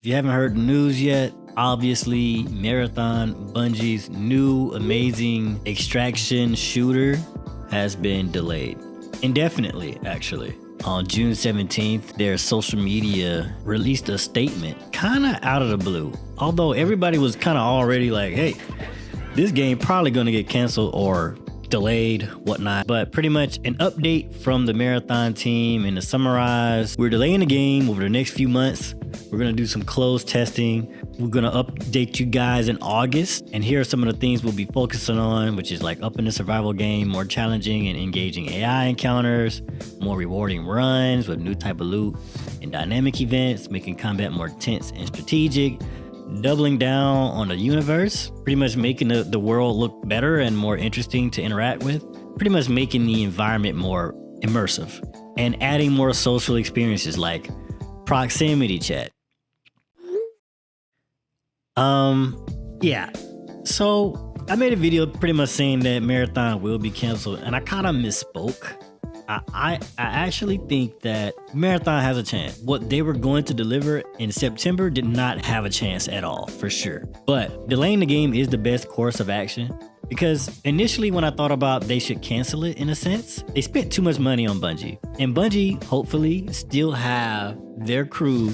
If you haven't heard the news yet, obviously Marathon, Bungie's new amazing extraction shooter has been delayed. Indefinitely, actually. On June 17th, their social media released a statement kind of out of the blue. Although everybody was kind of already like, hey, this game probably going to get canceled or delayed, whatnot. But pretty much an update from the Marathon team, and to summarize, we're delaying the game over the next few months. We're going to do some closed testing. We're going to update you guys in August. And here are some of the things we'll be focusing on, which is like upping the survival game, more challenging and engaging AI encounters, more rewarding runs with new type of loot and dynamic events, making combat more tense and strategic, doubling down on the universe, pretty much making the world look better and more interesting to interact with, pretty much making the environment more immersive, and adding more social experiences like proximity chat. Yeah. So I made a video pretty much saying that Marathon will be canceled, and I kind of misspoke. I actually think that Marathon has a chance. What they were going to deliver in September did not have a chance at all, for sure. But delaying the game is the best course of action, because initially when I thought about they should cancel it, in a sense, they spent too much money on Bungie. And Bungie, hopefully, still have their crew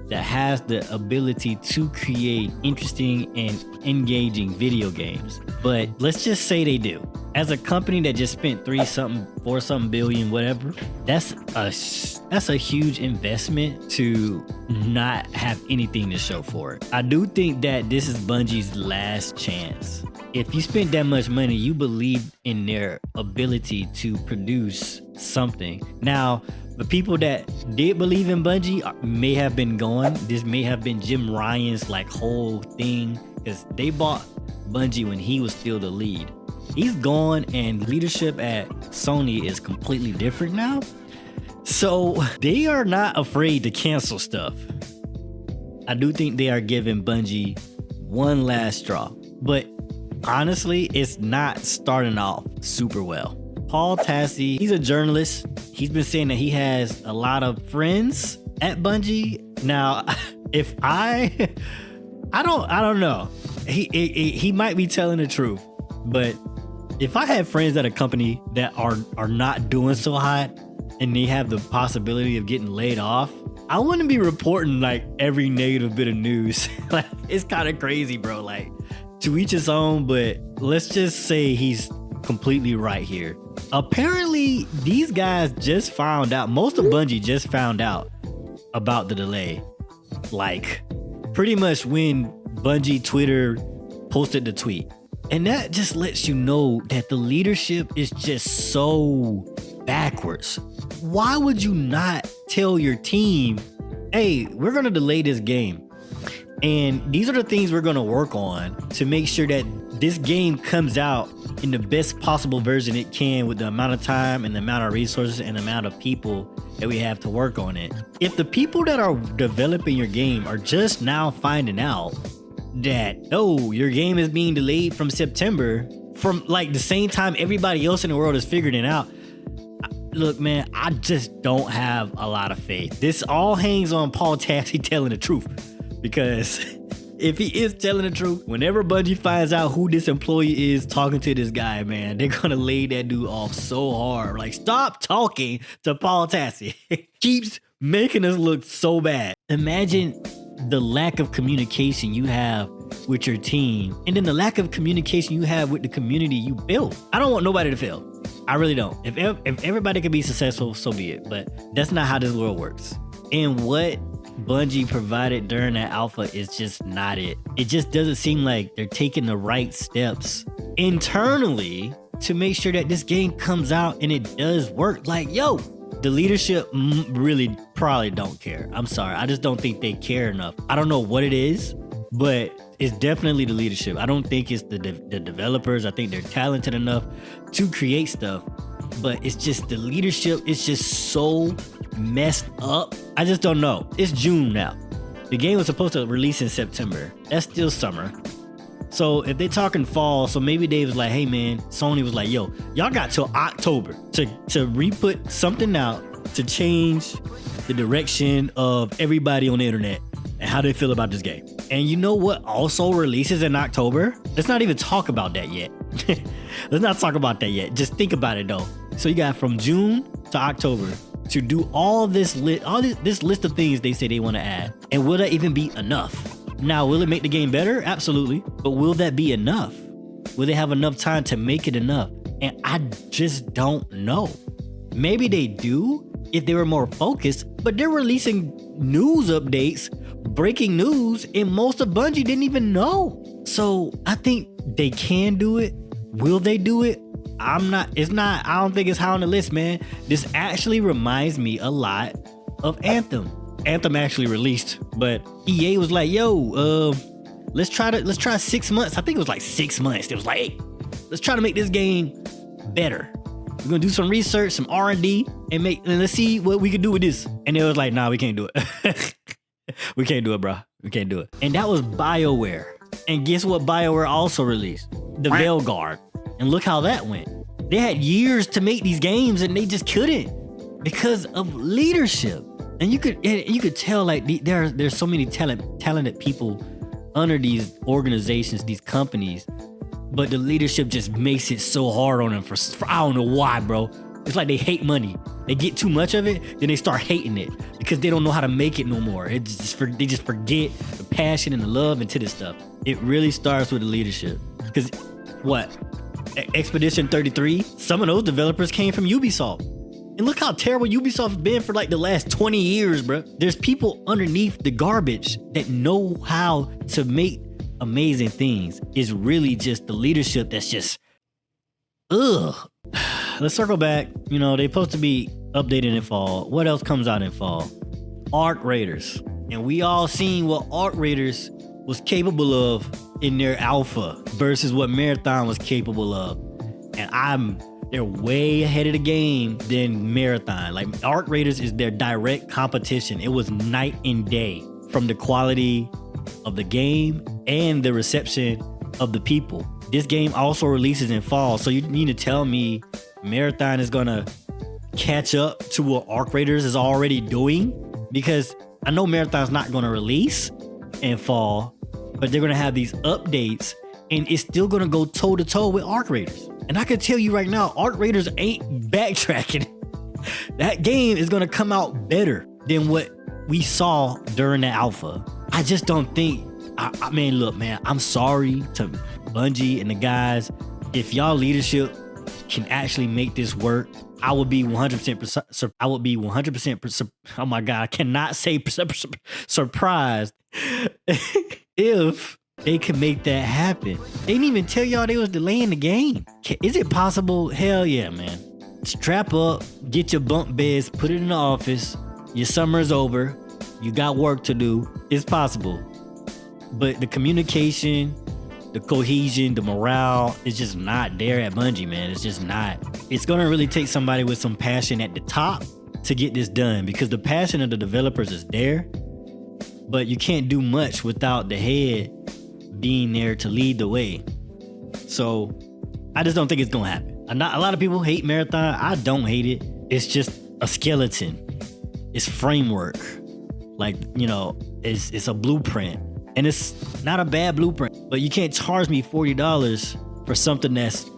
that has the ability to create interesting and engaging video games. But let's just say they do. As a company that just spent 4 billion, whatever, that's a huge investment to not have anything to show for it. I do think that this is Bungie's last chance. If you spent that much money, you believe in their ability to produce something. Now, the people that did believe in Bungie may have been gone. This may have been Jim Ryan's like whole thing, because they bought Bungie when he was still the lead. He's gone, and leadership at Sony is completely different now. So they are not afraid to cancel stuff. I do think they are giving Bungie one last straw, but honestly, it's not starting off super well. Paul Tassi, he's a journalist. He's been saying that he has a lot of friends at Bungie. Now, if I don't know. He might be telling the truth, but if I had friends at a company that are not doing so hot and they have the possibility of getting laid off, I wouldn't be reporting like every negative bit of news. Like, it's kind of crazy, bro. Like, to each his own, but let's just say he's completely right here. Apparently, these guys just found out, most of Bungie just found out about the delay. Like, pretty much when Bungie Twitter posted the tweet. And that just lets you know that the leadership is just so backwards. Why would you not tell your team, hey, we're going to delay this game, and these are the things we're going to work on to make sure that this game comes out in the best possible version it can, with the amount of time and the amount of resources and the amount of people that we have to work on it. If the people that are developing your game are just now finding out that, oh, your game is being delayed from September, from like the same time everybody else in the world is figuring it out, look, man, I just don't have a lot of faith. This all hangs on Paul Tassi telling the truth, because if he is telling the truth, whenever Bungie finds out who this employee is talking to this guy, man, they're gonna lay that dude off so hard. Like, stop talking to Paul Tassi. Keeps making us look so bad. Imagine the lack of communication you have with your team, and then the lack of communication you have with the community you built. I don't want nobody to fail. I really don't. If everybody can be successful, so be it. But that's not how this world works. And what Bungie provided during that alpha is just not it. It just doesn't seem like they're taking the right steps internally to make sure that this game comes out and it does work. Like, yo, the leadership really probably don't care. I'm sorry. I just don't think they care enough. I don't know what it is, but it's definitely the leadership. I don't think it's the developers. I think they're talented enough to create stuff, but it's just the leadership. It's just so messed up. I just don't know. It's June now. The game was supposed to release in September. That's still summer. So if they're talking fall, so maybe they was like, hey man, Sony was like, yo, y'all got till October to re-put something out to change the direction of everybody on the internet. and how they feel about this game. And you know what also releases in October? Let's not even talk about that yet. Let's not talk about that yet. Just think about it though. So you got from June to October to do all this list of things they say they want to add. And will that even be enough? Now, will it make the game better? Absolutely. But will that be enough? Will they have enough time to make it enough? And I just don't know. Maybe they do if they were more focused, but they're releasing news updates, breaking news, and most of Bungie didn't even know. So I think they can do it. Will they do it? I don't think it's high on the list, man. This actually reminds me a lot of Anthem. Anthem actually released, but EA was like, yo, let's try 6 months. I think it was like 6 months. It was like, hey, let's try to make this game better. We're gonna do some research, some R&D, and let's see what we can do with this. And it was like, nah, we can't do it. We can't do it, bro. We can't do it. And that was BioWare. And guess what BioWare also released? The Veilguard. And look how that went. They had years to make these games and they just couldn't because of leadership. And you could tell like there's so many talented people under these organizations, these companies, but the leadership just makes it so hard on them for I don't know why, bro. It's like they hate money. They get too much of it, then they start hating it because they don't know how to make it no more. They just forget the passion and the love into this stuff. It really starts with the leadership. Because what? Expedition 33, some of those developers came from Ubisoft. And look how terrible Ubisoft's been for like the last 20 years, bro. There's people underneath the garbage that know how to make amazing things. It's really just the leadership that's just, ugh. Let's circle back. You know, they're supposed to be updated in fall. What else comes out in fall? Arc Raiders. And we all seen what Arc Raiders was capable of in their alpha versus what Marathon was capable of. And they're way ahead of the game than Marathon. Like Arc Raiders is their direct competition. It was night and day from the quality of the game and the reception of the people. This game also releases in fall, so you need to tell me Marathon is gonna catch up to what Arc Raiders is already doing? Because I know Marathon's not gonna release in fall, but they're gonna have these updates and it's still gonna go toe to toe with Arc Raiders. And I can tell you right now, Arc Raiders ain't backtracking. That game is gonna come out better than what we saw during the alpha. I just don't think, I mean, look, man, I'm sorry to Bungie and the guys. If y'all leadership can actually make this work, I would be 100%, oh my God, I cannot say surprised if they could make that happen. They didn't even tell y'all they was delaying the game. Is it possible? Hell yeah, man. Strap up, get your bunk beds, put it in the office. Your summer's over. You got work to do. It's possible. But the communication, the cohesion, the morale is just not there at Bungie, man. It's just not. It's gonna really take somebody with some passion at the top to get this done because the passion of the developers is there, but you can't do much without the head being there to lead the way. So I just don't think it's gonna happen. A lot of people hate Marathon. I don't hate it. It's just a skeleton. It's framework. Like, you know, it's a blueprint. And it's not a bad blueprint, but you can't charge me $40 for something that's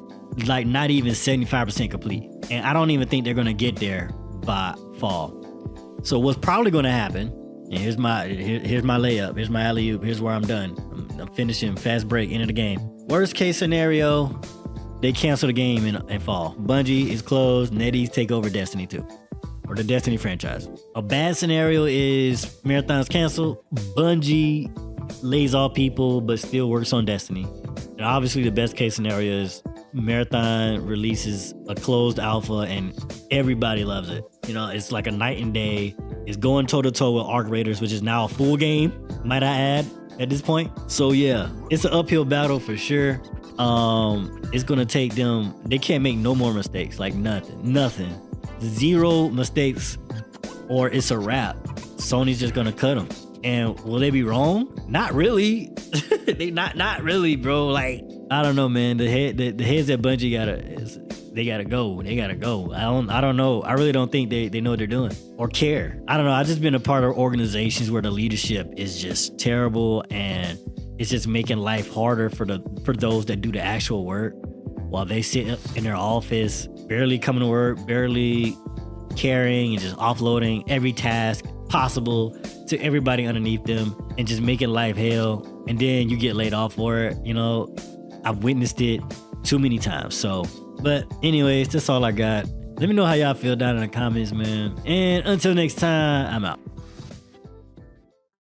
like not even 75% complete. And I don't even think they're gonna get there by fall. So what's probably gonna happen, and here's my layup, here's my alley-oop, here's where I'm done. I'm finishing fast break, end of the game. Worst case scenario, they cancel the game in fall. Bungie is closed, NetEase take over Destiny 2. Or the Destiny franchise. A bad scenario is Marathon's canceled, Bungie lays off people but still works on Destiny. And obviously the best case scenario is Marathon releases a closed alpha and everybody loves it. You know, it's like a night and day. It's going toe to toe with Arc Raiders, which is now a full game, might I add, at this point. So yeah, it's an uphill battle for sure. It's gonna take them, they can't make no more mistakes, like nothing. 0 mistakes or it's a wrap. Sony's just gonna cut them. And will they be wrong? Not really. They not really, bro. Like, I don't know, man. The heads at Bungie they gotta go. They gotta go. I don't know. I really don't think they know what they're doing or care. I don't know. I've just been a part of organizations where the leadership is just terrible and it's just making life harder for those that do the actual work while they sit in their office, barely coming to work, barely caring, and just offloading every task possible to everybody underneath them and just making life hell. And then you get laid off for it. You know, I've witnessed it too many times. So, but anyways, that's all I got. Let me know how y'all feel down in the comments, man. And until next time, I'm out.